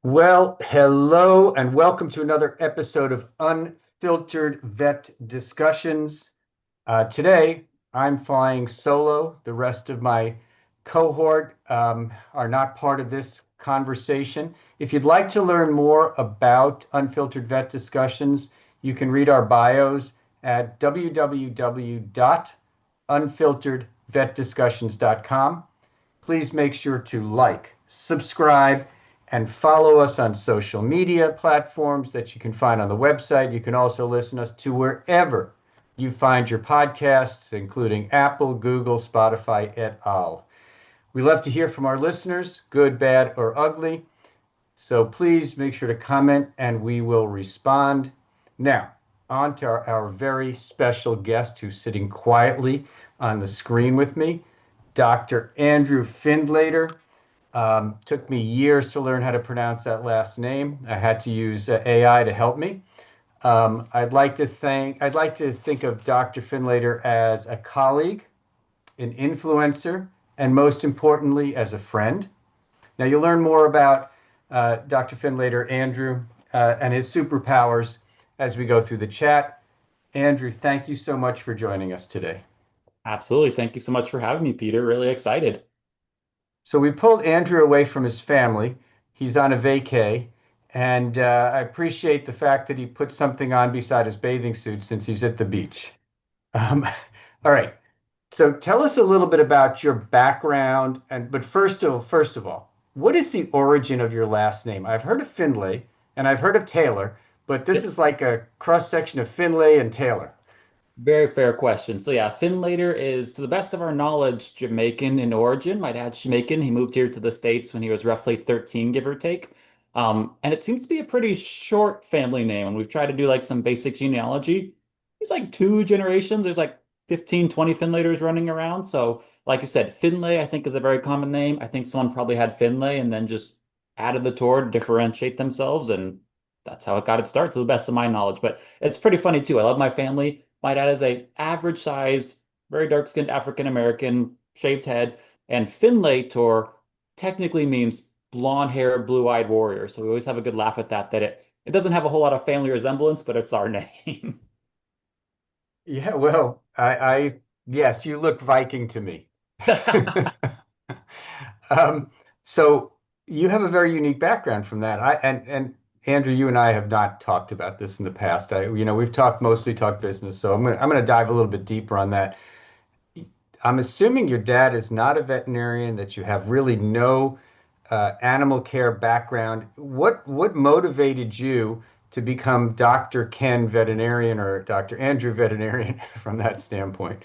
Well, hello and welcome to another episode of Unfiltered Vet Discussions. Today, I'm flying solo. The rest of my cohort are not part of this conversation. If you'd like to learn more about Unfiltered Vet Discussions, you can read our bios at www.unfilteredvetdiscussions.com. Please make sure to like, subscribe, and follow us on social media platforms that you can find on the website. You can also listen us to wherever you find your podcasts, including Apple, Google, Spotify, et al. We love to hear from our listeners, good, bad, or ugly. So please make sure to comment and we will respond. Now, on to our very special guest who's sitting quietly on the screen with me, Dr. Andrew Findlaytor. Took me years to learn how to pronounce that last name. I had to use AI to help me. I'd like to think of Dr. Findlaytor as a colleague, an influencer, and most importantly, as a friend. Now, you'll learn more about Dr. Findlaytor, Andrew, and his superpowers as we go through the chat. Andrew, thank you so much for joining us today. Absolutely. Thank you so much for having me, Peter. Really excited. So we pulled Andrew away from his family. He's on a vacay, and I appreciate the fact that he put something on beside his bathing suit since he's at the beach. Um, all right. So tell us a little bit about your background, and but first of all, what is the origin of your last name? I've heard of Findlay and I've heard of Taylor, but this Yep. is like a cross section of Findlay and Taylor. Very fair question. So yeah, Findlater is, to the best of our knowledge, Jamaican in origin. My dad's Jamaican. He moved here to the States when he was roughly 13, give or take. And it seems to be a pretty short family name. And we've tried to do like some basic genealogy. There's like two generations. There's like 15, 20 Findlaters running around. So like you said, Finlay, I think is a very common name. I think someone probably had Finlay and then just added the Tor to differentiate themselves. And that's how it got its start, to the best of my knowledge. But it's pretty funny too. I love my family. My dad is a average sized, very dark skinned African American, shaved head, and Findlaytor technically means blonde haired, blue eyed warrior. So we always have a good laugh at that. It doesn't have a whole lot of family resemblance, but it's our name. Yeah, well, yes, you look Viking to me. Um, so you have a very unique background from that. And Andrew, you and I have not talked about this in the past. We've mostly talked business, so I'm gonna dive a little bit deeper on that. I'm assuming your dad is not a veterinarian, that you have really no animal care background. What motivated you to become Dr. Ken veterinarian or Dr. Andrew veterinarian from that standpoint?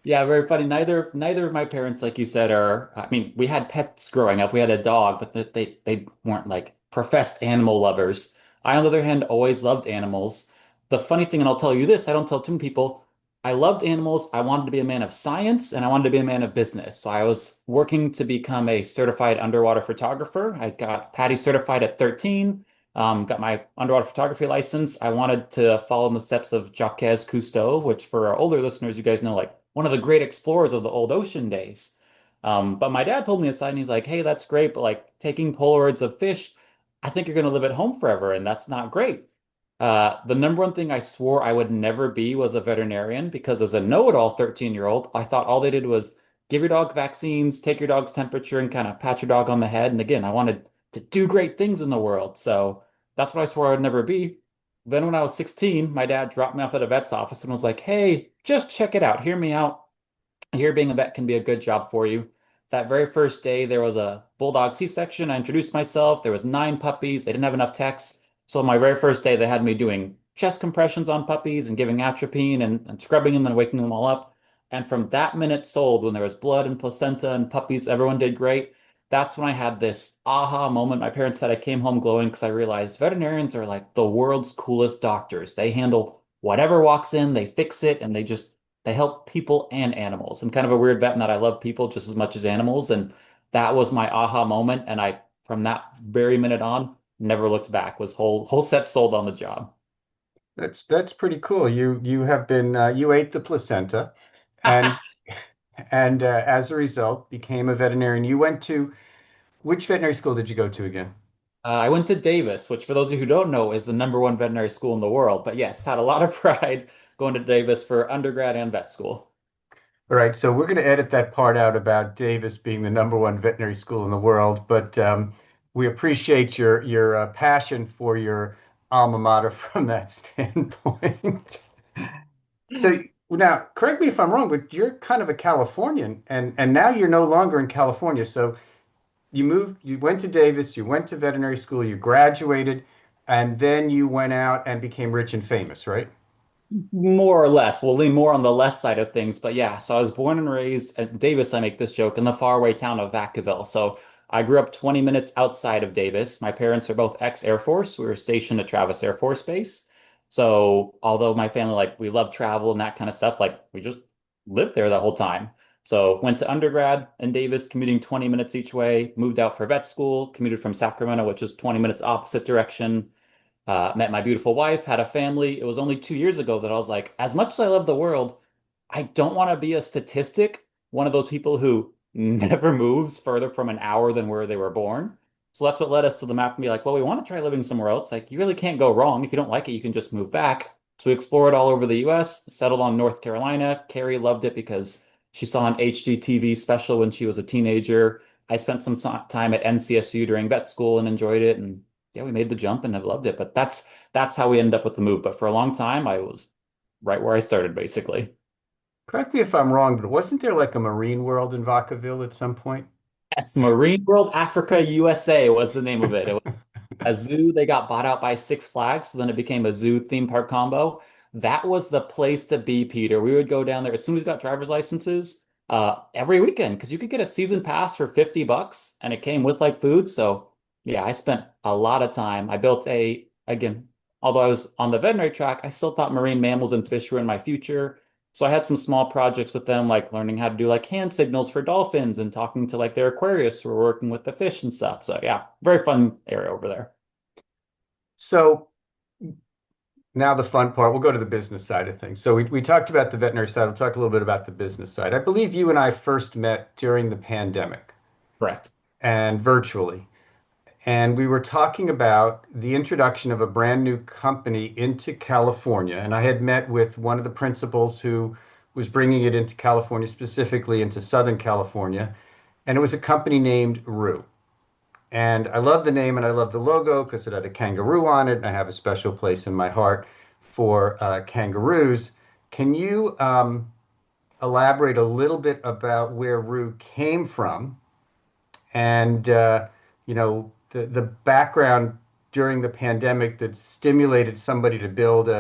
Yeah, very funny. Neither of my parents, like you said, are. I mean, we had pets growing up. We had a dog, but they weren't like professed animal lovers. I, on the other hand, always loved animals. The funny thing, and I'll tell you this, I don't tell too many people. I loved animals. I wanted to be a man of science, and I wanted to be a man of business. So I was working to become a certified underwater photographer. I got PADI certified at 13. Got my underwater photography license. I wanted to follow in the steps of Jacques Cousteau, which for our older listeners, you guys know, like one of the great explorers of the old ocean days. But my dad pulled me aside and he's like, "Hey, that's great, but like taking Polaroids of fish, I think you're going to live at home forever, and that's not great." The number one thing I swore I would never be was a veterinarian because as a know-it-all 13-year-old, I thought all they did was give your dog vaccines, take your dog's temperature, and kind of pat your dog on the head. And again, I wanted to do great things in the world. So that's what I swore I would never be. Then when I was 16, my dad dropped me off at a vet's office and was like, "Hey, just check it out. Hear me out. Here being a vet can be a good job for you." That very first day, there was a bulldog C-section. I introduced myself. There was 9 puppies. They didn't have enough techs. So on my very first day, they had me doing chest compressions on puppies and giving atropine and scrubbing them and waking them all up. And from that minute sold, when there was blood and placenta and puppies, everyone did great. That's when I had this aha moment. My parents said I came home glowing because I realized veterinarians are like the world's coolest doctors. They handle whatever walks in, they fix it, and they help people and animals. I'm kind of a weird vet in that I love people just as much as animals. And that was my aha moment. And I, from that very minute on, never looked back, was whole set sold on the job. That's pretty cool. You have been you ate the placenta, and as a result became a veterinarian. You went to which veterinary school did you go to again? I went to Davis, which for those of you who don't know is the number one veterinary school in the world. But yes, had a lot of pride going to Davis for undergrad and vet school. All right, so we're going to edit that part out about Davis being the number one veterinary school in the world, but we appreciate your passion for your alma mater from that standpoint. So now, correct me if I'm wrong, but you're kind of a Californian, and now you're no longer in California. So you went to Davis, you went to veterinary school, you graduated, and then you went out and became rich and famous, right? More or less. We'll lean more on the less side of things. But yeah, so I was born and raised at Davis. I make this joke in the faraway town of Vacaville. So I grew up 20 minutes outside of Davis. My parents are both ex-Air Force. We were stationed at Travis Air Force Base. So although my family, like, we love travel and that kind of stuff, like, we just lived there the whole time. So went to undergrad in Davis, commuting 20 minutes each way, moved out for vet school, commuted from Sacramento, which is 20 minutes opposite direction. Met my beautiful wife, had a family. It was only 2 years ago that I was like, as much as I love the world, I don't want to be a statistic, one of those people who never moves further from an hour than where they were born. So that's what led us to the map and be like, well, we want to try living somewhere else. Like, you really can't go wrong. If you don't like it, you can just move back. So we explored all over the US, settled on North Carolina. Carrie loved it because she saw an HGTV special when she was a teenager. I spent some time at NCSU during vet school and enjoyed it. And yeah, we made the jump and have loved it. But that's how we ended up with the move. But for a long time, I was right where I started, basically. Correct me if I'm wrong, but wasn't there like a marine world in Vacaville at some point? Yes, Marine World Africa USA was the name of it. It was a zoo. They got bought out by Six Flags, so then it became a zoo theme park combo. That was the place to be, Peter. We would go down there as soon as we got driver's licenses, every weekend because you could get a season pass for $50 and it came with like food. So yeah, I spent a lot of time. I built again, although I was on the veterinary track, I still thought marine mammals and fish were in my future. So I had some small projects with them, like learning how to do like hand signals for dolphins and talking to like their aquarists who were working with the fish and stuff. So yeah, very fun area over there. So now the fun part, we'll go to the business side of things. So we talked about the veterinary side. We'll talk a little bit about the business side. I believe you and I first met during the pandemic Correct. and virtually. And we were talking about the introduction of a brand new company into California. And I had met with one of the principals who was bringing it into California, specifically into Southern California. And it was a company named Roux. And I love the name and I love the logo because it had a kangaroo on it. And I have a special place in my heart for kangaroos. Can you elaborate a little bit about where Roux came from and the background during the pandemic that stimulated somebody to build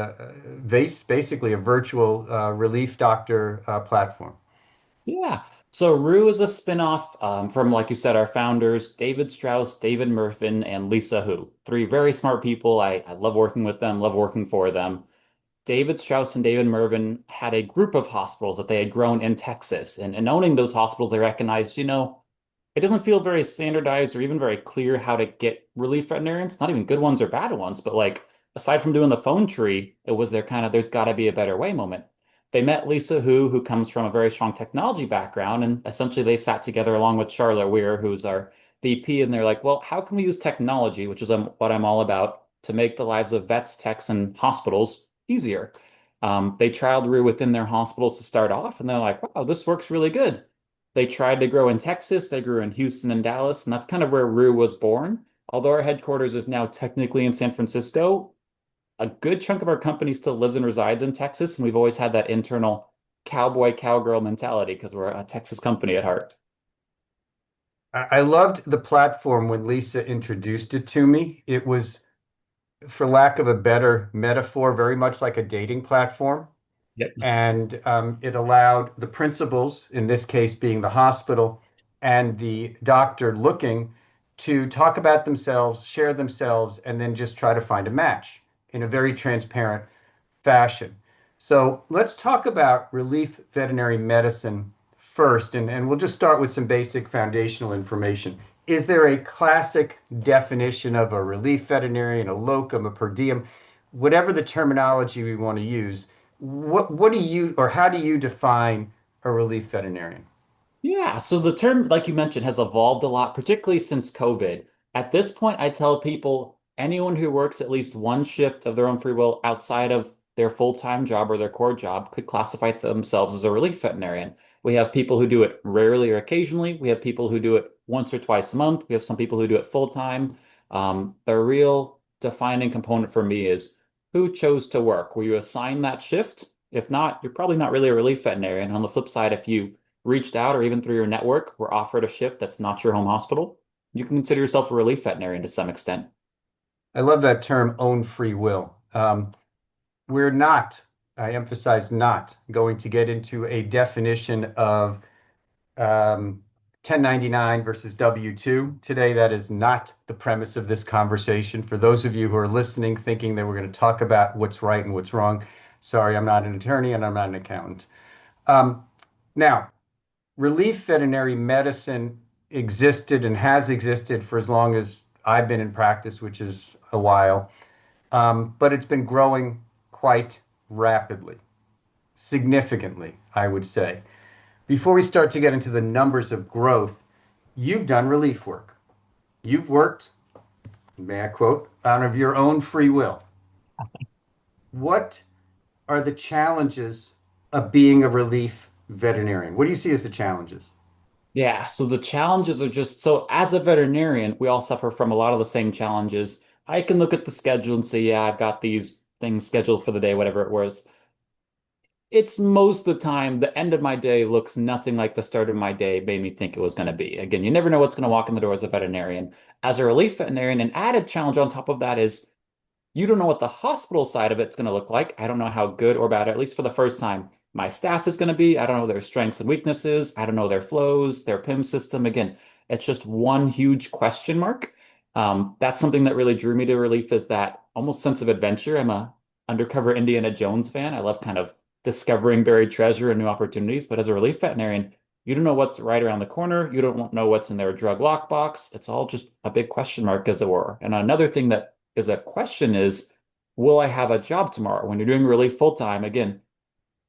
basically a virtual relief doctor platform? Yeah. So Roux is a spinoff from, like you said, our founders, David Strauss, David Murfin, and Lisa Hu. Three very smart people. I love working with them, love working for them. David Strauss and David Mervin had a group of hospitals that they had grown in Texas. And owning those hospitals, they recognized, it doesn't feel very standardized or even very clear how to get relief veterinarians, not even good ones or bad ones, but like aside from doing the phone tree, it was their kind of there's got to be a better way moment. They met Lisa who comes from a very strong technology background, and essentially they sat together along with Charlotte Weir, who's our VP, and they're like, well, how can we use technology, which is what I'm all about, to make the lives of vets, techs, and hospitals easier? They trialed Rue within their hospitals to start off, and they're like, wow, this works really good. They tried to grow in Texas, they grew in Houston and Dallas, and that's kind of where Rue was born. Although our headquarters is now technically in San Francisco, a good chunk of our company still lives and resides in Texas, and we've always had that internal cowboy cowgirl mentality because we're a Texas company at heart. I loved the platform when Lisa introduced it to me. It was, for lack of a better metaphor, very much like a dating platform. Yep. And it allowed the principals, in this case being the hospital, and the doctor looking to talk about themselves, share themselves, and then just try to find a match in a very transparent fashion. So let's talk about relief veterinary medicine first, and we'll just start with some basic foundational information. Is there a classic definition of a relief veterinarian, a locum, a per diem, whatever the terminology we want to use? What do you or how do you define a relief veterinarian? Yeah, so the term, like you mentioned, has evolved a lot, particularly since COVID. At this point, I tell people anyone who works at least one shift of their own free will outside of their full-time job or their core job could classify themselves as a relief veterinarian. We have people who do it rarely or occasionally. We have people who do it once or twice a month. We have some people who do it full-time. The real defining component for me is who chose to work. Were you assigned that shift? If not, you're probably not really a relief veterinarian. On the flip side, if you reached out or even through your network were offered a shift that's not your home hospital, you can consider yourself a relief veterinarian to some extent. I love that term, own free will. We're not, I emphasize not, going to get into a definition of 1099 versus W-2 today. That is not the premise of this conversation. For those of you who are listening, thinking that we're going to talk about what's right and what's wrong, sorry, I'm not an attorney and I'm not an accountant. Now, relief veterinary medicine existed and has existed for as long as I've been in practice, which is a while, but it's been growing quite rapidly, significantly, I would say. Before we start to get into the numbers of growth, you've done relief work. You've worked, may I quote, out of your own free will. What are the challenges of being a relief veterinarian? What do you see as the challenges? Yeah, so the challenges are just so as a veterinarian, we all suffer from a lot of the same challenges. I can look at the schedule and say, yeah, I've got these things scheduled for the day, whatever it was. It's most of the time, the end of my day looks nothing like the start of my day made me think it was going to be. Again, you never know what's going to walk in the door as a veterinarian. As a relief veterinarian, an added challenge on top of that is you don't know what the hospital side of it's going to look like. I don't know how good or bad, at least for the first time, my staff is going to be. I don't know their strengths and weaknesses. I don't know their flows, their PIM system. Again, it's just one huge question mark. That's something that really drew me to relief is that almost sense of adventure. I'm a undercover Indiana Jones fan. I love kind of discovering buried treasure and new opportunities. But as a relief veterinarian, you don't know what's right around the corner. You don't know what's in their drug lockbox. It's all just a big question mark, as it were. And another thing that is a question is, will I have a job tomorrow? When you're doing relief full time, again,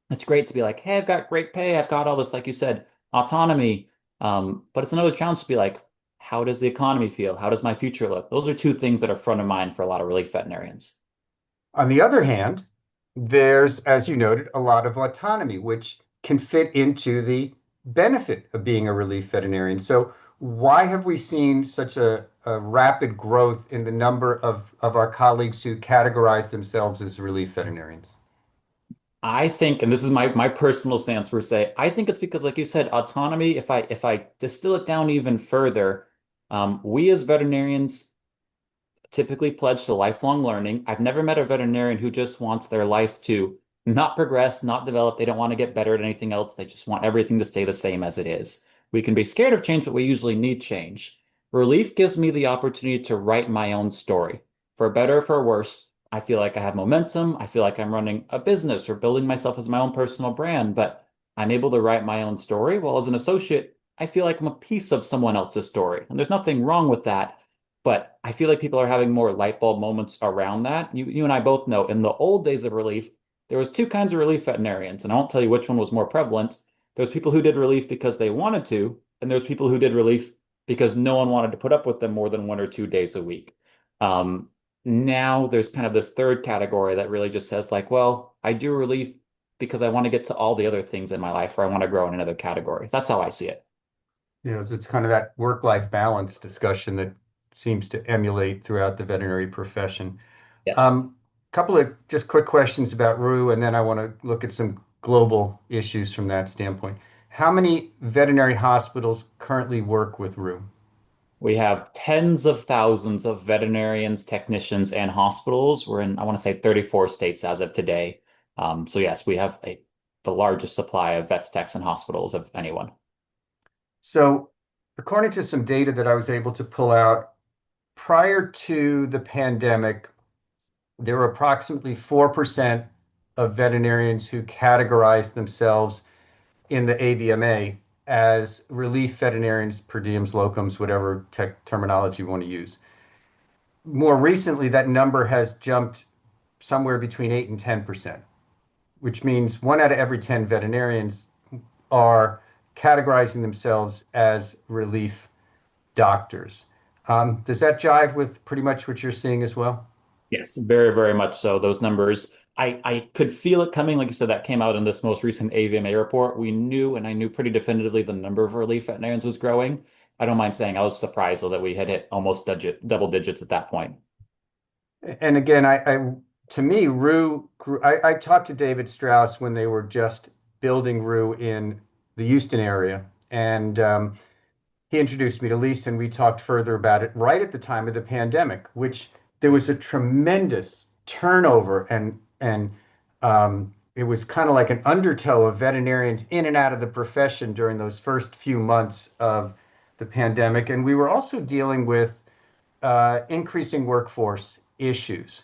it's great to be like, hey, I've got great pay. I've got all this, like you said, autonomy. But it's another challenge to be like, how does the economy feel? How does my future look? Those are two things that are front of mind for a lot of relief veterinarians. On the other hand, there's, as you noted, a lot of autonomy, which can fit into the benefit of being a relief veterinarian. So, why have we seen such a rapid growth in the number of our colleagues who categorize themselves as relief veterinarians? I think, and this is my personal stance per se, I think it's because, like you said, autonomy, if I distill it down even further, we as veterinarians typically pledge to lifelong learning. I've never met a veterinarian who just wants their life to not progress, not develop. They don't want to get better at anything else. They just want everything to stay the same as it is. We can be scared of change, but we usually need change. Relief gives me the opportunity to write my own story. For better or for worse, I feel like I have momentum. I feel like I'm running a business or building myself as my own personal brand, but I'm able to write my own story. While as an associate, I feel like I'm a piece of someone else's story. And there's nothing wrong with that. But I feel like people are having more light bulb moments around that. You and I both know in the old days of relief, there was two kinds of relief veterinarians, and I won't tell you which one was more prevalent. There's people who did relief because they wanted to, and there's people who did relief because no one wanted to put up with them more than 1 or 2 days a week. Um, Now there's kind of this third category that really just says like, well, I do relief because I want to get to all the other things in my life, or I want to grow in another category. That's how I see it. You know, it's kind of that work-life balance discussion that seems to emulate throughout the veterinary profession. Yes. Couple of just quick questions about Roux, and then I want to look at some global issues from that standpoint. How many veterinary hospitals currently work with Roux? We have tens of thousands of veterinarians, technicians, and hospitals. We're in, I want to say, 34 states as of today. So yes, we have the largest supply of vets, techs, and hospitals of anyone. So, according to some data that I was able to pull out, prior to the pandemic, there were approximately 4% of veterinarians who categorized themselves in the AVMA as relief veterinarians, per diems, locums, whatever tech terminology you want to use. More recently, that number has jumped somewhere between 8 and 10%, which means one out of every 10 veterinarians are categorizing themselves as relief doctors. Does that jive with pretty much what you're seeing as well? Yes, very, very much so. Those numbers, I could feel it coming. Like you said, that came out in this most recent AVMA report. We knew, and I knew pretty definitively the number of relief veterinarians was growing. I don't mind saying I was surprised though that we had hit almost double digits at that point. And again, to me, Roux grew. I talked to David Strauss when they were just building Roux in the Houston area, and he introduced me to Lisa, and we talked further about it right at the time of the pandemic, which there was a tremendous turnover, and it was kind of like an undertow of veterinarians in and out of the profession during those first few months of the pandemic, and we were also dealing with increasing workforce issues.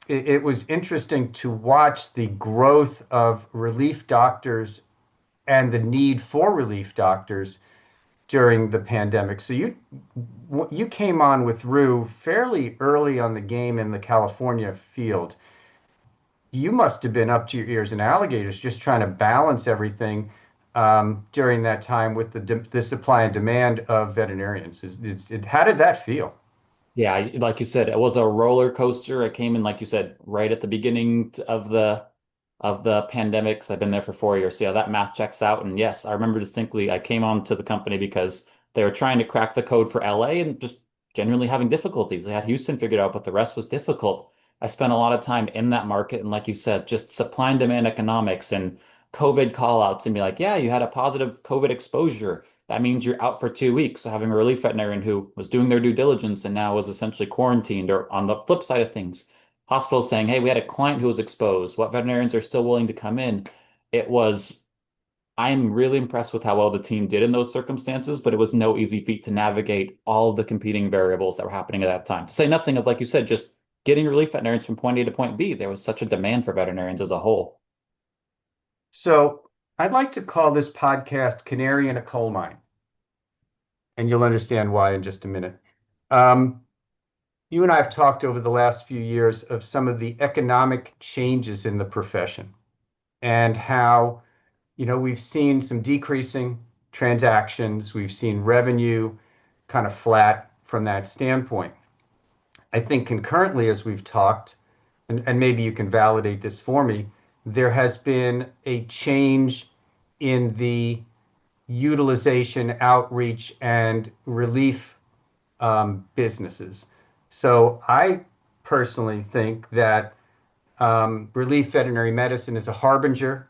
It was interesting to watch the growth of relief doctors and the need for relief doctors during the pandemic. So you came on with Rue fairly early on the game in the California field. You must have been up to your ears in alligators just trying to balance everything during that time with the supply and demand of veterinarians. How did that feel? Yeah, like you said, it was a roller coaster. I came in, like you said, right at the beginning of the pandemic. 'Cause I've been there for 4 years. So yeah, that math checks out. And yes, I remember distinctly I came on to the company because they were trying to crack the code for LA and just genuinely having difficulties. They had Houston figured out, but the rest was difficult. I spent a lot of time in that market and like you said, just supply and demand economics and COVID call outs and be like, yeah, you had a positive COVID exposure. That means you're out for 2 weeks. So having a relief veterinarian who was doing their due diligence and now was essentially quarantined, or on the flip side of things, hospitals saying, hey, we had a client who was exposed. What veterinarians are still willing to come in? It was, I'm really impressed with how well the team did in those circumstances, but it was no easy feat to navigate all of the competing variables that were happening at that time. To say nothing of, like you said, just getting relief veterinarians from point A to point B. There was such a demand for veterinarians as a whole. So I'd like to call this podcast Canary in a Coal Mine, and you'll understand why in just a minute. Um, you and I have talked over the last few years of some of the economic changes in the profession and how, we've seen some decreasing transactions. We've seen revenue kind of flat from that standpoint. I think concurrently, as we've talked, and maybe you can validate this for me, there has been a change in the utilization, outreach, and relief businesses. So I personally think that relief veterinary medicine is a harbinger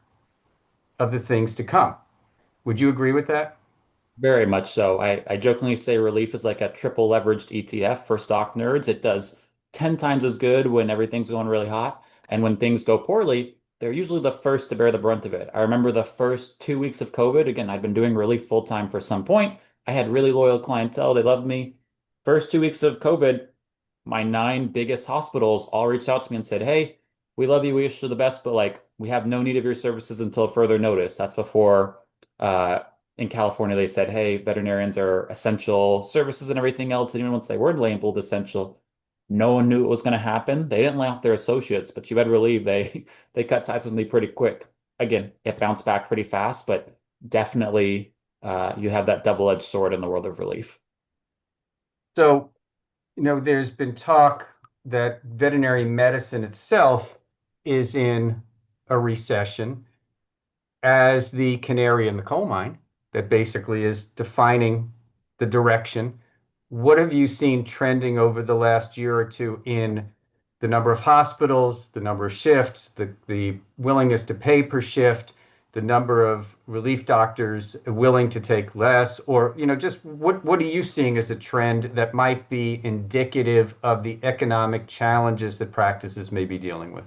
of the things to come. Would you agree with that? Very much so. I jokingly say Relief is like a triple leveraged ETF for stock nerds. It does 10 times as good when everything's going really hot. And when things go poorly, they're usually the first to bear the brunt of it. I remember the first 2 weeks of COVID. Again, I'd been doing Relief full time for some point. I had really loyal clientele. They loved me. First 2 weeks of COVID, my nine biggest hospitals all reached out to me and said, hey, we love you. We wish you the best, but like we have no need of your services until further notice. That's before uh, in California, they said, hey, veterinarians are essential services and everything else. And even once they were labeled essential, no one knew it was going to happen. They didn't lay off their associates, but you better believe they they cut ties with me pretty quick. Again, it bounced back pretty fast, but definitely you have that double-edged sword in the world of relief. So, there's been talk that veterinary medicine itself is in a recession as the canary in the coal mine that basically is defining the direction. What have you seen trending over the last year or two in the number of hospitals, the number of shifts, the willingness to pay per shift, the number of relief doctors willing to take less, or just what are you seeing as a trend that might be indicative of the economic challenges that practices may be dealing with?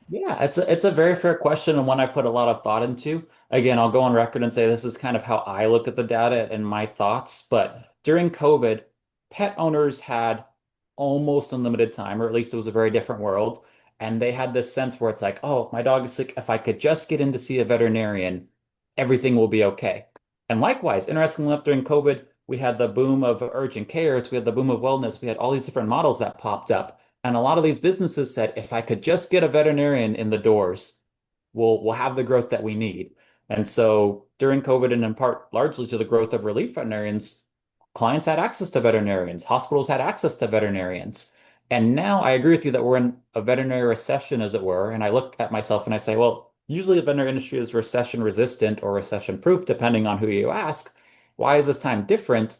Yeah, it's a very fair question and one I put a lot of thought into. Again, I'll go on record and say this is kind of how I look at the data and my thoughts. But during COVID, pet owners had almost unlimited time, or at least it was a very different world. And they had this sense where it's like, oh, my dog is sick. If I could just get in to see a veterinarian, everything will be okay. And likewise, interestingly enough, during COVID, we had the boom of urgent cares, we had the boom of wellness, we had all these different models that popped up. And a lot of these businesses said, if I could just get a veterinarian in the doors, we'll have the growth that we need. And so during COVID, and in part largely to the growth of relief veterinarians, clients had access to veterinarians, hospitals had access to veterinarians. And now I agree with you that we're in a veterinary recession, as it were. And I look at myself and I say, well, usually the veterinary industry is recession resistant or recession proof, depending on who you ask. Why is this time different?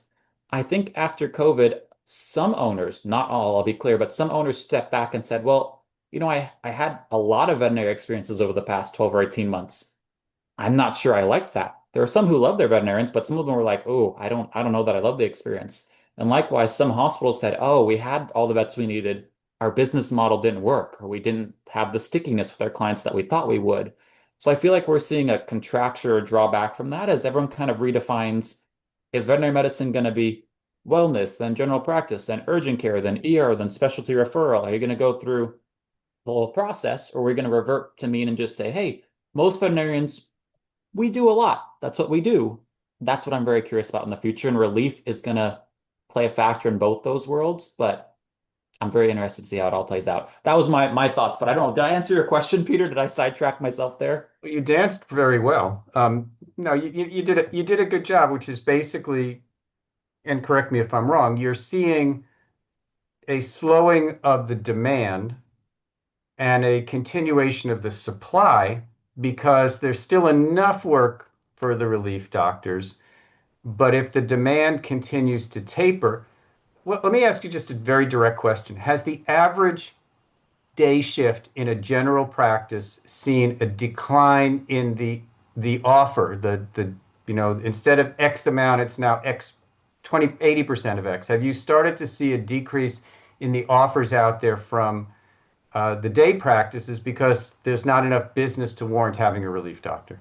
I think after COVID, some owners, not all, I'll be clear, but some owners stepped back and said, well, I had a lot of veterinary experiences over the past 12 or 18 months. I'm not sure I like that. There are some who love their veterinarians, but some of them were like, "Oh, I don't know that I love the experience." And likewise, some hospitals said, "Oh, we had all the vets we needed. Our business model didn't work, or we didn't have the stickiness with our clients that we thought we would." So I feel like we're seeing a contraction or drawback from that as everyone kind of redefines, is veterinary medicine going to be wellness, then general practice, then urgent care, then ER, then specialty referral? Are you going to go through the whole process, or are we going to revert to mean and just say, "Hey, most veterinarians we do a lot. That's what we do." That's what I'm very curious about in the future. And relief is going to play a factor in both those worlds, but I'm very interested to see how it all plays out. That was my thoughts, but I don't know. Did I answer your question, Peter? Did I sidetrack myself there? Well, you danced very well. No, you did a good job, which is basically, and correct me if I'm wrong, you're seeing a slowing of the demand and a continuation of the supply because there's still enough work for the relief doctors. But if the demand continues to taper, well, let me ask you just a very direct question. Has the average day shift in a general practice seen a decline in the offer, instead of X amount, it's now X 80% of X? Have you started to see a decrease in the offers out there from the day practices because there's not enough business to warrant having a relief doctor?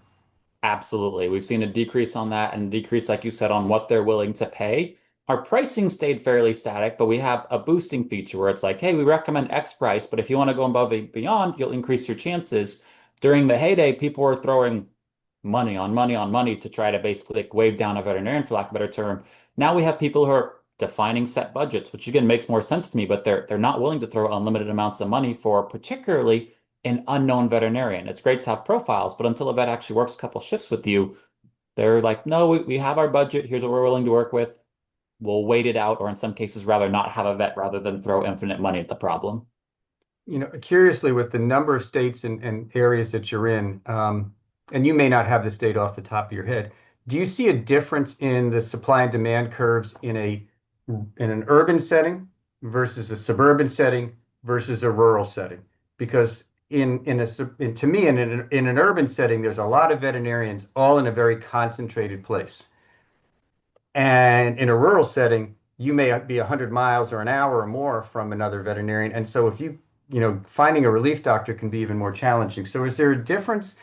Absolutely. We've seen a decrease on that and a decrease, like you said, on what they're willing to pay. Our pricing stayed fairly static, but we have a boosting feature where it's like, hey, we recommend X price, but if you want to go above and beyond, you'll increase your chances. During the heyday, people were throwing money on money on money to try to basically like wave down a veterinarian, for lack of a better term. Now we have people who are defining set budgets, which again makes more sense to me, but they're not willing to throw unlimited amounts of money for particularly an unknown veterinarian. It's great to have profiles, but until a vet actually works a couple shifts with you, they're like, no, we have our budget. Here's what we're willing to work with. We'll wait it out, or in some cases, rather not have a vet rather than throw infinite money at the problem. Curiously, with the number of states and areas that you're in, and you may not have this data off the top of your head, do you see a difference in the supply and demand curves in an urban setting versus a suburban setting versus a rural setting? Because to me, in an urban setting, there's a lot of veterinarians all in a very concentrated place. And in a rural setting, you may be 100 miles or an hour or more from another veterinarian. And so finding a relief doctor can be even more challenging. So is there a difference?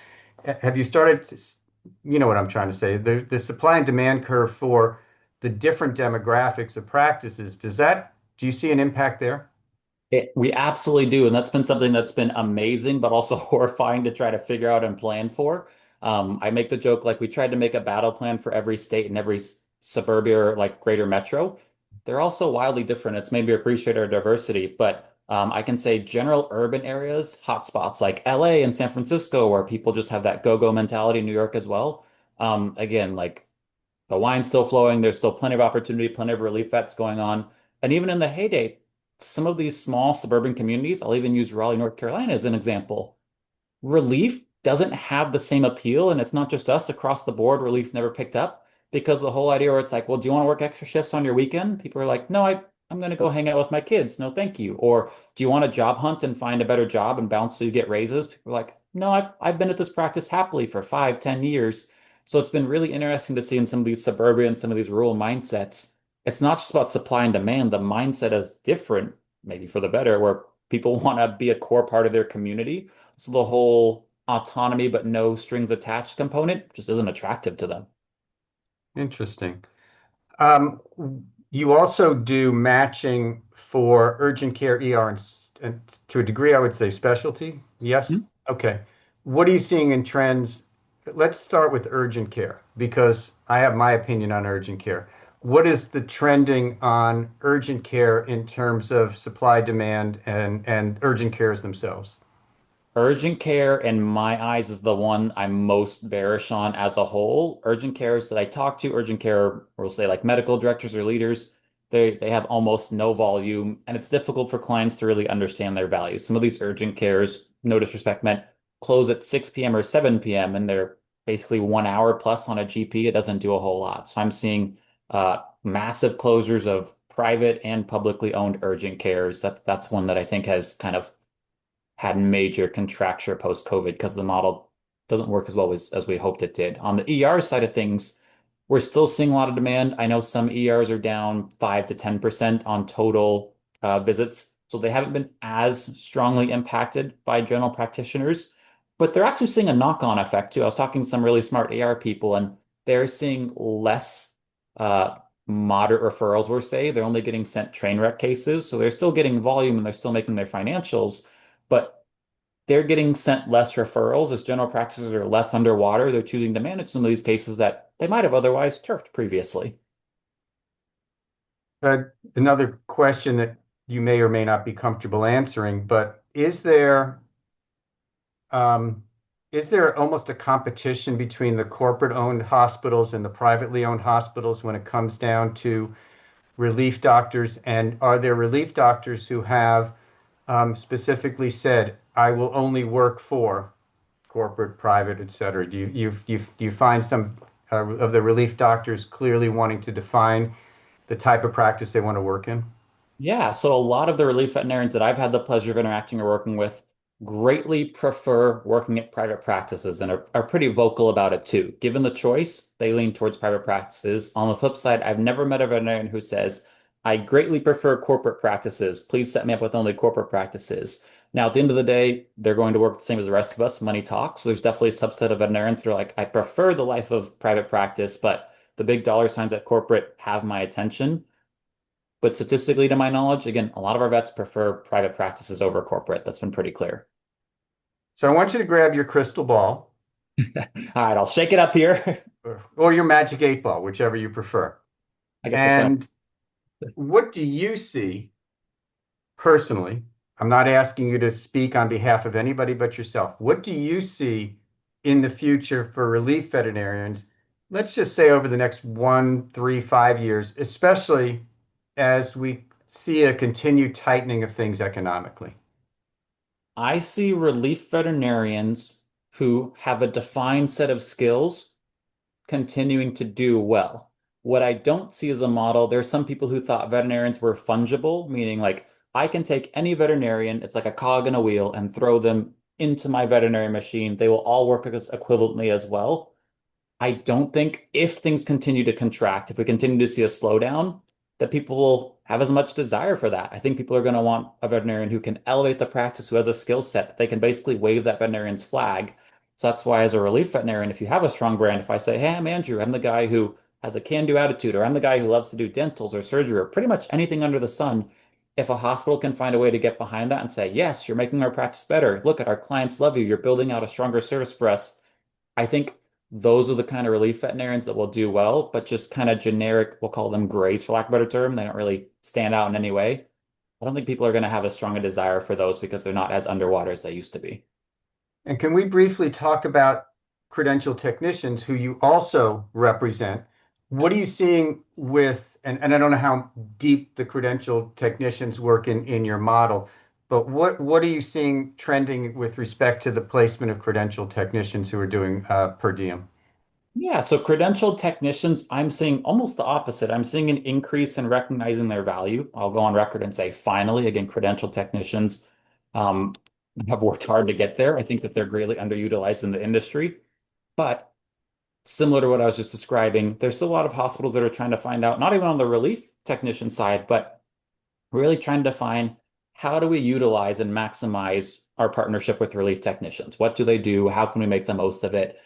Have you started to, you know what I'm trying to say? The supply and demand curve for the different demographics of practices, do you see an impact there? We absolutely do. And that's been something that's been amazing, but also horrifying to try to figure out and plan for. I make the joke like we tried to make a battle plan for every state and every suburbia or like greater metro. They're also wildly different. It's made me appreciate our diversity. But I can say general urban areas, hotspots like LA and San Francisco, where people just have that go-go mentality, New York as well. Again, like the wine's still flowing. There's still plenty of opportunity, plenty of relief that's going on. And even in the heyday, some of these small suburban communities, I'll even use Raleigh, North Carolina as an example. Relief doesn't have the same appeal, and it's not just us across the board. Relief never picked up because the whole idea where it's like, well, do you want to work extra shifts on your weekend? People are like, no, I'm going to go hang out with my kids. No, thank you. Or do you want to job hunt and find a better job and bounce so you get raises? People are like, no, I've been at this practice happily for 5, 10 years. So it's been really interesting to see in some of these suburban, some of these rural mindsets. It's not just about supply and demand. The mindset is different, maybe for the better, where people want to be a core part of their community. So the whole autonomy but no strings attached component just isn't attractive to them. Interesting. Um, you also do matching for urgent care ER and to a degree, I would say specialty. Yes. Okay. What are you seeing in trends? Let's start with urgent care because I have my opinion on urgent care. What is the trending on urgent care in terms of supply, demand, and urgent cares themselves? Urgent care, in my eyes, is the one I'm most bearish on as a whole. Urgent cares that I talk to, urgent care, we'll say like medical directors or leaders, they have almost no volume, and it's difficult for clients to really understand their value. Some of these urgent cares, no disrespect meant, close at 6 p.m. or 7 p.m. and they're basically 1 hour plus on a GP. It doesn't do a whole lot. So I'm seeing massive closures of private and publicly owned urgent cares. That's one that I think has kind of had major contracture post-COVID because the model doesn't work as well as we hoped it did. On the ER side of things, we're still seeing a lot of demand. I know some ERs are down 5 to 10% on total visits, so they haven't been as strongly impacted by general practitioners, but they're actually seeing a knock-on effect too. I was talking to some really smart ER people, and they're seeing less uh, moderate referrals, we'll say. They're only getting sent train wreck cases, so they're still getting volume and they're still making their financials, but they're getting sent less referrals as general practices are less underwater. They're choosing to manage some of these cases that they might have otherwise turfed previously. Uh, Another question that you may or may not be comfortable answering, but um, is there almost a competition between the corporate-owned hospitals and the privately owned hospitals when it comes down to relief doctors? And are there relief doctors who have specifically said, "I will only work for corporate, private, et cetera"? Do you find some of the relief doctors clearly wanting to define the type of practice they want to work in? Yeah, so a lot of the relief veterinarians that I've had the pleasure of interacting or working with greatly prefer working at private practices and are pretty vocal about it too. Given the choice, they lean towards private practices. On the flip side, I've never met a veterinarian who says, I greatly prefer corporate practices. Please set me up with only corporate practices. Now, at the end of the day, they're going to work the same as the rest of us. Money talks. So there's definitely a subset of veterinarians that are like, I prefer the life of private practice, but the big dollar signs at corporate have my attention. But statistically, to my knowledge, again, a lot of our vets prefer private practices over corporate. That's been pretty clear. So I want you to grab your crystal ball All right, I'll shake it up here. or your magic 8 ball, whichever you prefer. I guess we'll start. And what do you see personally? I'm not asking you to speak on behalf of anybody but yourself. What do you see in the future for relief veterinarians? Let's just say over the next 1, 3, 5 years, especially as we see a continued tightening of things economically. I see relief veterinarians who have a defined set of skills continuing to do well. What I don't see as a model, there's some people who thought veterinarians were fungible, meaning like I can take any veterinarian, it's like a cog in a wheel, and throw them into my veterinary machine. They will all work as equivalently as well. I don't think if things continue to contract, if we continue to see a slowdown, that people will have as much desire for that. I think people are going to want a veterinarian who can elevate the practice, who has a skill set that they can basically wave that veterinarian's flag. So that's why, as a relief veterinarian, if you have a strong brand, if I say, hey, I'm Andrew, I'm the guy who has a can-do attitude, or I'm the guy who loves to do dentals or surgery, or pretty much anything under the sun, if a hospital can find a way to get behind that and say, yes, you're making our practice better. Look at our clients love you. You're building out a stronger service for us. I think those are the kind of relief veterinarians that will do well, but just kind of generic, we'll call them grays for lack of a better term. They don't really stand out in any way. I don't think people are going to have as strong a desire for those because they're not as underwater as they used to be. And can we briefly talk about credentialed technicians who you also represent? What are you seeing with, and I don't know how deep the credentialed technicians work in your model, but what are you seeing trending with respect to the placement of credentialed technicians who are doing per diem? Yeah, so credentialed technicians, I'm seeing almost the opposite. I'm seeing an increase in recognizing their value. I'll go on record and say, finally, again, credentialed technicians um, have worked hard to get there. I think that they're greatly underutilized in the industry. But similar to what I was just describing, there's still a lot of hospitals that are trying to find out, not even on the relief technician side, but really trying to define how do we utilize and maximize our partnership with relief technicians? What do they do? How can we make the most of it?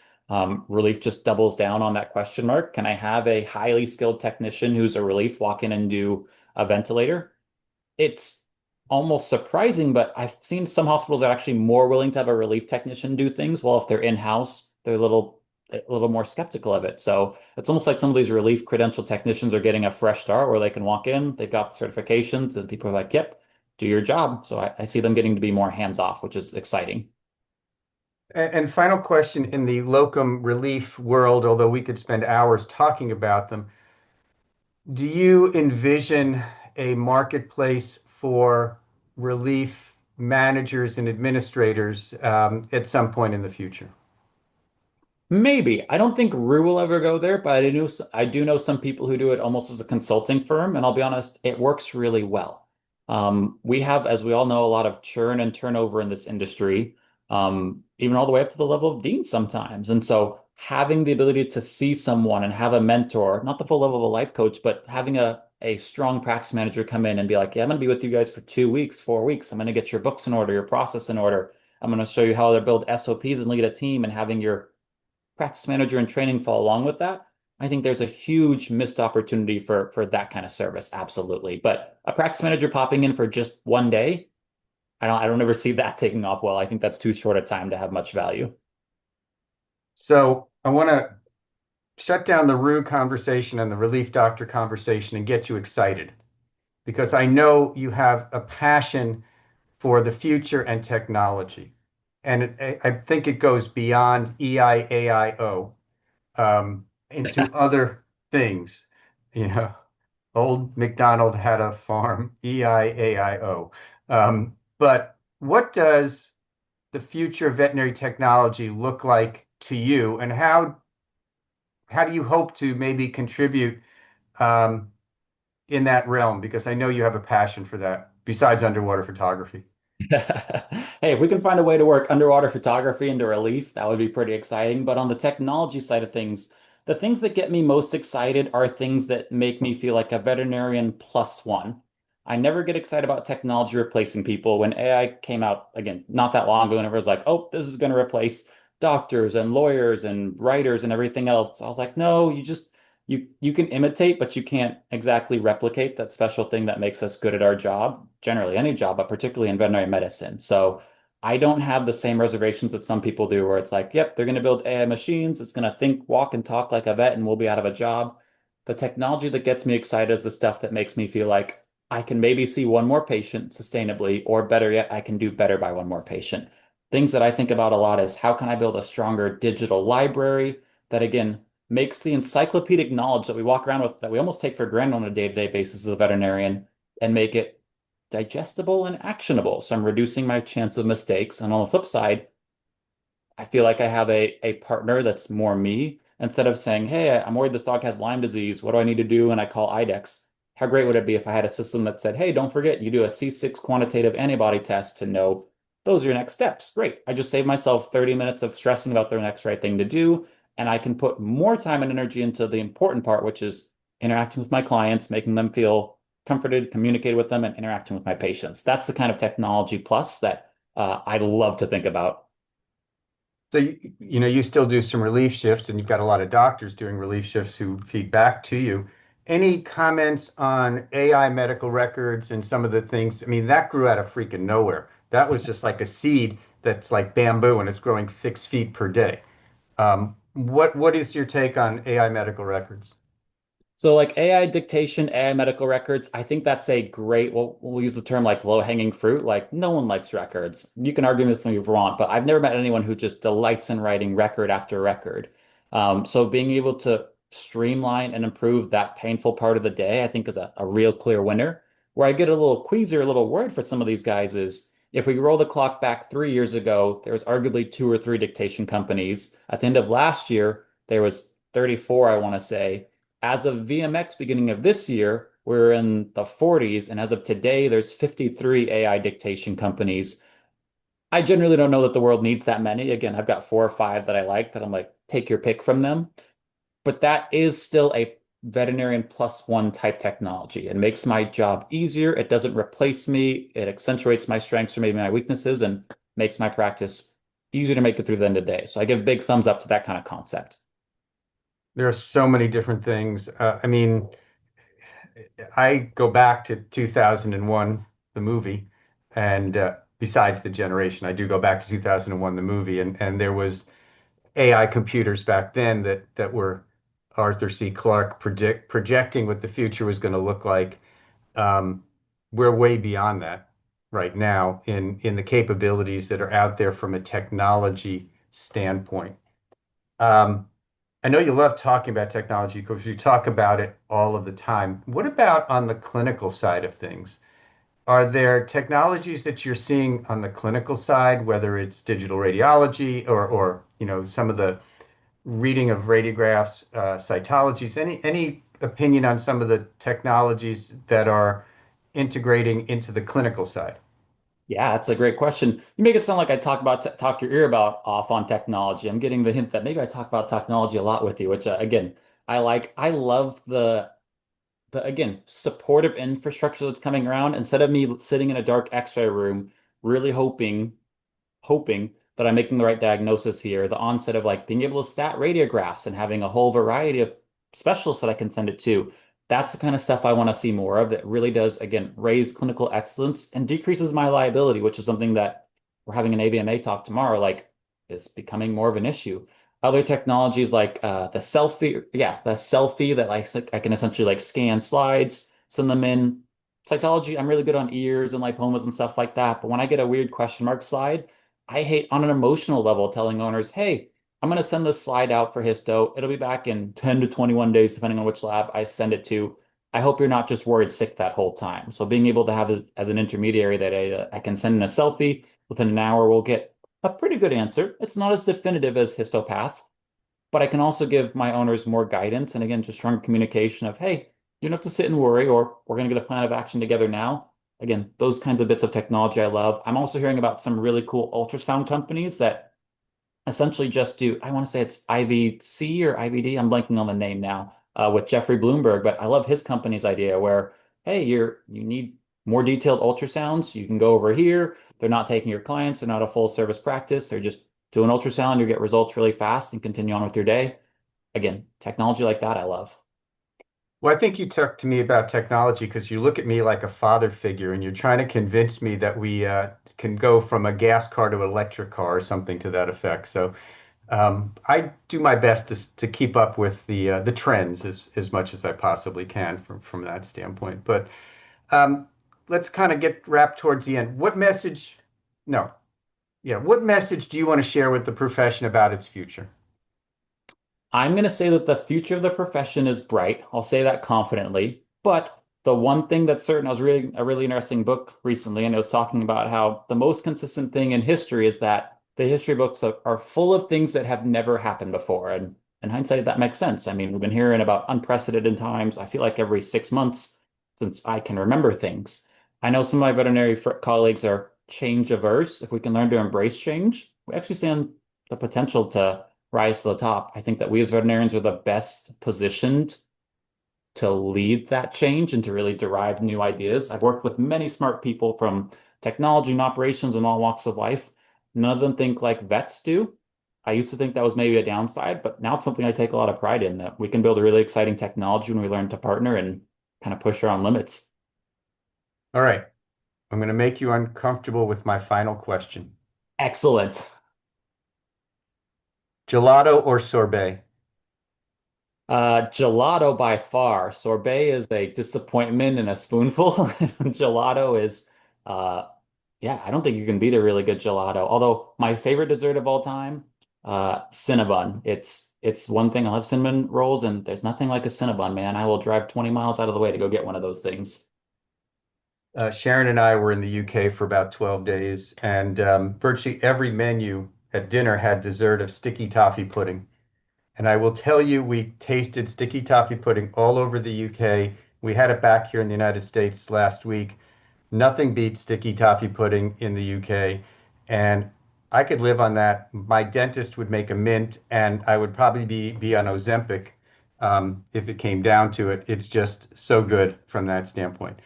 Relief just doubles down on that question mark. Can I have a highly skilled technician who's a relief walk in and do a ventilator? It's almost surprising, but I've seen some hospitals that are actually more willing to have a relief technician do things. Well, if they're in-house, they're a little more skeptical of it. So it's almost like some of these relief credential technicians are getting a fresh start where they can walk in, they've got certifications, and people are like, yep, do your job. So I see them getting to be more hands-off, which is exciting. And final question in the locum relief world, although we could spend hours talking about them, do you envision a marketplace for relief managers and administrators at some point in the future? Maybe. I don't think Roux will ever go there, but I do know some people who do it almost as a consulting firm, and I'll be honest, it works really well. We have, as we all know, a lot of churn and turnover in this industry, even all the way up to the level of dean sometimes. And so having the ability to see someone and have a mentor, not the full level of a life coach, but having a strong practice manager come in and be like, yeah, I'm going to be with you guys for 2 weeks, 4 weeks. I'm going to get your books in order, your process in order. I'm going to show you how to build SOPs and lead a team and having your practice manager and training fall along with that. I think there's a huge missed opportunity for that kind of service. Absolutely. But a practice manager popping in for just one day, I don't ever see that taking off well. I think that's too short a time to have much value. So I want to shut down the Rue conversation and the relief doctor conversation and get you excited because I know you have a passion for the future and technology. And I think it goes beyond EIAIO into other things. You know, old MacDonald had a farm, EIAIO. But what does the future of veterinary technology look like to you, and how do you hope to maybe contribute um, in that realm? Because I know you have a passion for that besides underwater photography. Hey, if we can find a way to work underwater photography into relief, that would be pretty exciting. But on the technology side of things, the things that get me most excited are things that make me feel like a veterinarian plus one. I never get excited about technology replacing people. When AI came out, again, not that long ago, and everyone's like, oh, this is going to replace doctors and lawyers and writers and everything else. I was like, no, you can imitate, but you can't exactly replicate that special thing that makes us good at our job, generally any job, but particularly in veterinary medicine. So I don't have the same reservations that some people do, where it's like, yep, they're going to build AI machines. It's going to think, walk, and talk like a vet, and we'll be out of a job. The technology that gets me excited is the stuff that makes me feel like I can maybe see one more patient sustainably, or better yet, I can do better by one more patient. Things that I think about a lot is how can I build a stronger digital library that, again, makes the encyclopedic knowledge that we walk around with that we almost take for granted on a day-to-day basis as a veterinarian and make it digestible and actionable. So I'm reducing my chance of mistakes. And on the flip side, I feel like I have a partner that's more me. Instead of saying, hey, I'm worried this dog has Lyme disease. What do I need to do? And I call IDEXX. How great would it be if I had a system that said, hey, don't forget, you do a C6 quantitative antibody test to know those are your next steps. Great. I just saved myself 30 minutes of stressing about the next right thing to do. And I can put more time and energy into the important part, which is interacting with my clients, making them feel comforted, communicating with them, and interacting with my patients. That's the kind of technology plus that I love to think about. So you know you still do some relief shifts, and you've got a lot of doctors doing relief shifts who feed back to you. Any comments on AI medical records and some of the things? I mean, that grew out of freaking nowhere. That was just like a seed that's like bamboo, and it's growing 6 feet per day. What is your take on AI medical records? So like AI dictation, AI medical records, I think that's a great, we'll use the term like low-hanging fruit. Like no one likes records. You can argue with me if you want, but I've never met anyone who just delights in writing record after record. So being able to streamline and improve that painful part of the day, I think is a real clear winner. Where I get a little queasy or a little worried for some of these guys is if we roll the clock back 3 years ago, there was arguably two or three dictation companies. At the end of last year, there was 34, I want to say. As of VMX beginning of this year, we're in the 40s, and as of today, there's 53 AI dictation companies. I generally don't know that the world needs that many. Again, I've got four or five that I like that I'm like, take your pick from them. But that is still a veterinarian plus one type technology. It makes my job easier. It doesn't replace me. It accentuates my strengths or maybe my weaknesses and makes my practice easier to make it through the end of the day. So I give big thumbs up to that kind of concept. There are so many different things. I mean, I go back to 2001, the movie, and besides the generation, I do go back to 2001, the movie, and there was AI computers back then that were Arthur C. Clarke projecting what the future was going to look like. Um, we're way beyond that right now in the capabilities that are out there from a technology standpoint. Um, I know you love talking about technology because you talk about it all of the time. What about on the clinical side of things? Are there technologies that you're seeing on the clinical side, whether it's digital radiology or some of the reading of radiographs, cytologies? Any opinion on some of the technologies that are integrating into the clinical side? Yeah, that's a great question. You make it sound like I talk your ear about off on technology. I'm getting the hint that maybe I talk about technology a lot with you, which again, I like. I love the again supportive infrastructure that's coming around instead of me sitting in a dark X-ray room, really hoping that I'm making the right diagnosis here. The onset of like being able to stat radiographs and having a whole variety of specialists that I can send it to. That's the kind of stuff I want to see more of that really does, again, raise clinical excellence and decreases my liability, which is something that we're having an AVMA talk tomorrow, like is becoming more of an issue. Other technologies like the selfie that I can essentially like scan slides, send them in. Cytology, I'm really good on ears and lipomas and stuff like that. But when I get a weird question mark slide, I hate on an emotional level telling owners, hey, I'm going to send this slide out for histo. It'll be back in 10 to 21 days, depending on which lab I send it to. I hope you're not just worried sick that whole time. So being able to have it as an intermediary that I can send in a selfie within an hour, we'll get a pretty good answer. It's not as definitive as histopath, but I can also give my owners more guidance. And again, just strong communication of, hey, you don't have to sit and worry, or we're going to get a plan of action together now. Again, those kinds of bits of technology I love. I'm also hearing about some really cool ultrasound companies that essentially just do, I want to say it's IVC or IVD. I'm blanking on the name now, with Jeffrey Bloomberg, but I love his company's idea where, hey, you need more detailed ultrasounds. You can go over here. They're not taking your clients. They're not a full service practice. They're just do an ultrasound. You get results really fast and continue on with your day. Again, technology like that, I love. Well, I think you talked to me about technology because you look at me like a father figure and you're trying to convince me that we can go from a gas car to an electric car or something to that effect. So I do my best to keep up with the trends as much as I possibly can from that standpoint. But um, let's kind of get wrapped towards the end. What message? No, yeah. What message do you want to share with the profession about its future? I'm going to say that the future of the profession is bright. I'll say that confidently. But the one thing that's certain, I was reading a really interesting book recently, and it was talking about how the most consistent thing in history is that the history books are full of things that have never happened before. And in hindsight, that makes sense. I mean, we've been hearing about unprecedented times. I feel like every 6 months since I can remember things. I know some of my veterinary colleagues are change averse. If we can learn to embrace change, we actually stand the potential to rise to the top. I think that we as veterinarians are the best positioned to lead that change and to really derive new ideas. I've worked with many smart people from technology and operations in all walks of life. None of them think like vets do. I used to think that was maybe a downside, but now it's something I take a lot of pride in that we can build a really exciting technology when we learn to partner and kind of push our own limits. All right, I'm going to make you uncomfortable with my final question. Excellent. Gelato or sorbet? Gelato by far. Sorbet is a disappointment in a spoonful. Gelato is, uh, yeah, I don't think you can beat a really good gelato. Although my favorite dessert of all time, Cinnabon. It's one thing. I love cinnamon rolls, and there's nothing like a Cinnabon, man. I will drive 20 miles out of the way to go get one of those things. Sharon and I were in the UK for about 12 days, and virtually every menu at dinner had dessert of sticky toffee pudding. And I will tell you, we tasted sticky toffee pudding all over the UK. We had it back here in the United States last week. Nothing beats sticky toffee pudding in the UK. And I could live on that. My dentist would make a mint, and I would probably be on Ozempic if it came down to it. It's just so good from that standpoint.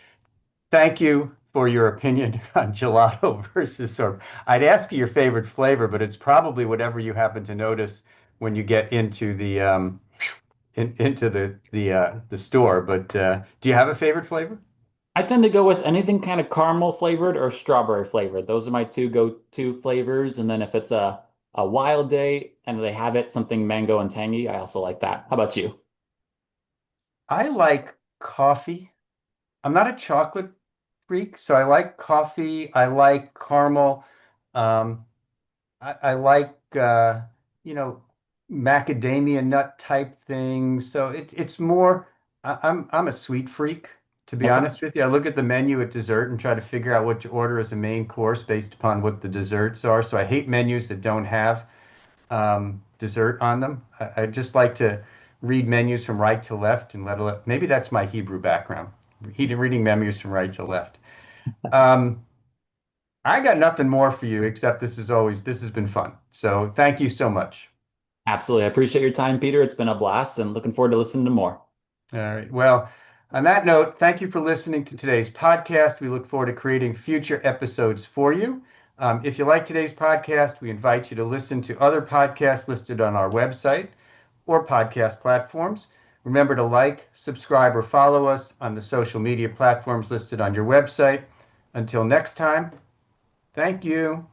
Thank you for your opinion on gelato versus sorbet. I'd ask you your favorite flavor, but it's probably whatever you happen to notice when you get into into the store. But do you have a favorite flavor? I tend to go with anything kind of caramel flavored or strawberry flavored. Those are my two go-to flavors. And then if it's a wild day and they have it something mango and tangy, I also like that. How about you? I like coffee. I'm not a chocolate freak, so I like coffee. I like caramel. Um, I like you know, macadamia nut type things. So it's more. I'm a sweet freak, to be Okay. honest with you. I look at the menu at dessert and try to figure out what to order as a main course based upon what the desserts are. So I hate menus that don't have dessert on them. I just like to read menus from right to left and maybe that's my Hebrew background, reading menus from right to left. Um, I got nothing more for you except this has been fun. So thank you so much. Absolutely. I appreciate your time, Peter. It's been a blast and looking forward to listening to more. All right. Well, on that note, thank you for listening to today's podcast. We look forward to creating future episodes for you. If you like today's podcast, we invite you to listen to other podcasts listed on our website or podcast platforms. Remember to like, subscribe, or follow us on the social media platforms listed on your website. Until next time, thank you.